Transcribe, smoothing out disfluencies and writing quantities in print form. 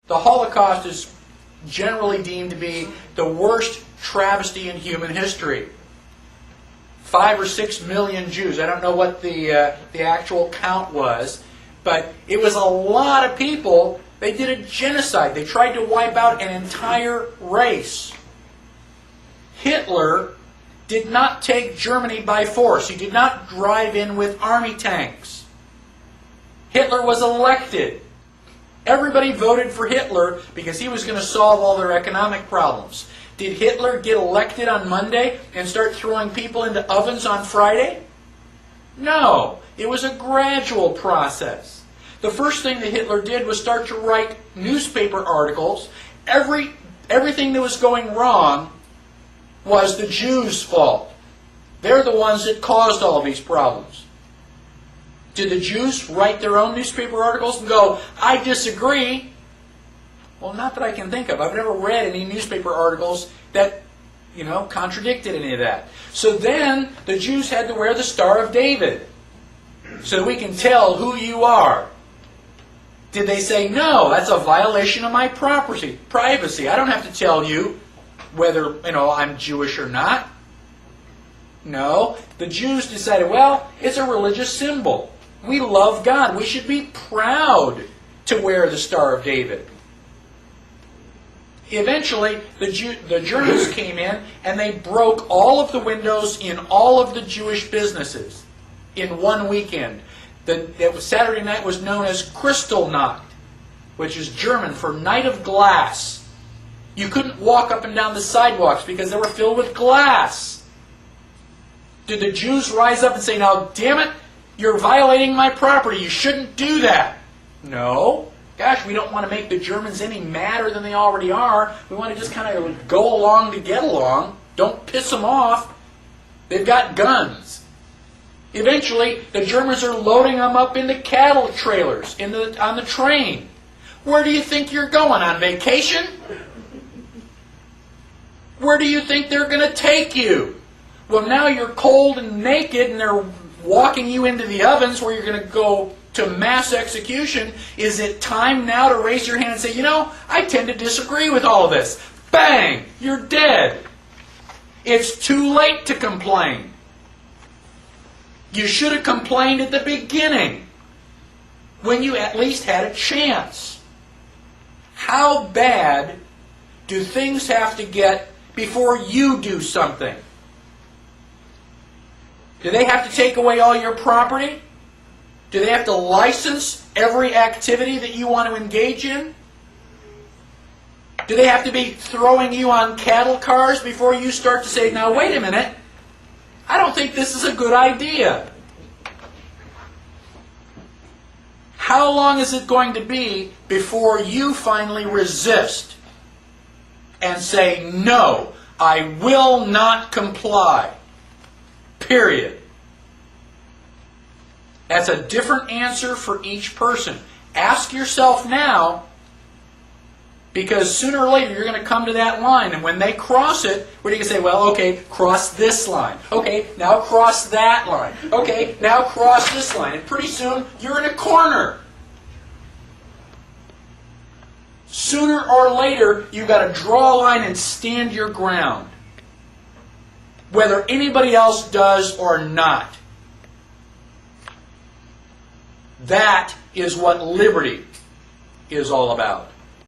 The Holocaust is generally deemed to be the worst travesty in human history. 5 or 6 million Jews. I don't know what the actual count was, but it was a lot of people. They did a genocide. They tried to wipe out an entire race. Hitler did not take Germany by force. He did not drive in with army tanks. Hitler was elected. Everybody voted for Hitler because he was going to solve all their economic problems. Did Hitler get elected on Monday and start throwing people into ovens on Friday? No. It was a gradual process. The first thing that Hitler did was start to write newspaper articles. Everything that was going wrong was the Jews' fault. They're the ones that caused all these problems. Did the Jews write their own newspaper articles and go, I disagree? Well, not that I can think of. I've never read any newspaper articles that, contradicted any of that. So then the Jews had to wear the Star of David so that we can tell who you are. Did they say, no, that's a violation of my privacy. I don't have to tell you whether, I'm Jewish or not. No. The Jews decided, well, it's a religious symbol. We love God. We should be proud to wear the Star of David. Eventually, the Germans came in and they broke all of the windows in all of the Jewish businesses in one weekend. Saturday night was known as Kristallnacht, which is German for Night of Glass. You couldn't walk up and down the sidewalks because they were filled with glass. Did the Jews rise up and say, now, damn it, you're violating my property. You shouldn't do that? No. Gosh, we don't want to make the Germans any madder than they already are. We want to just kind of go along to get along. Don't piss them off. They've got guns. Eventually, the Germans are loading them up into cattle trailers on the train. Where do you think you're going? On vacation? Where do you think they're going to take you? Well, now you're cold and naked and they're walking you into the ovens where you're going to go to mass execution. Is it time now to raise your hand and say, I tend to disagree with all of this? Bang! You're dead. It's too late to complain. You should have complained at the beginning when you at least had a chance. How bad do things have to get before you do something? Do they have to take away all your property? Do they have to license every activity that you want to engage in? Do they have to be throwing you on cattle cars before you start to say, now wait a minute, I don't think this is a good idea? How long is it going to be before you finally resist and say, no, I will not comply? Period. That's a different answer for each person. Ask yourself now, because sooner or later you're going to come to that line, and when they cross it, what are you going to say? Well, okay, cross this line. Okay, now cross that line. Okay, now cross this line. And pretty soon you're in a corner. Sooner or later, you've got to draw a line and stand your ground, whether anybody else does or not. That is what liberty is all about.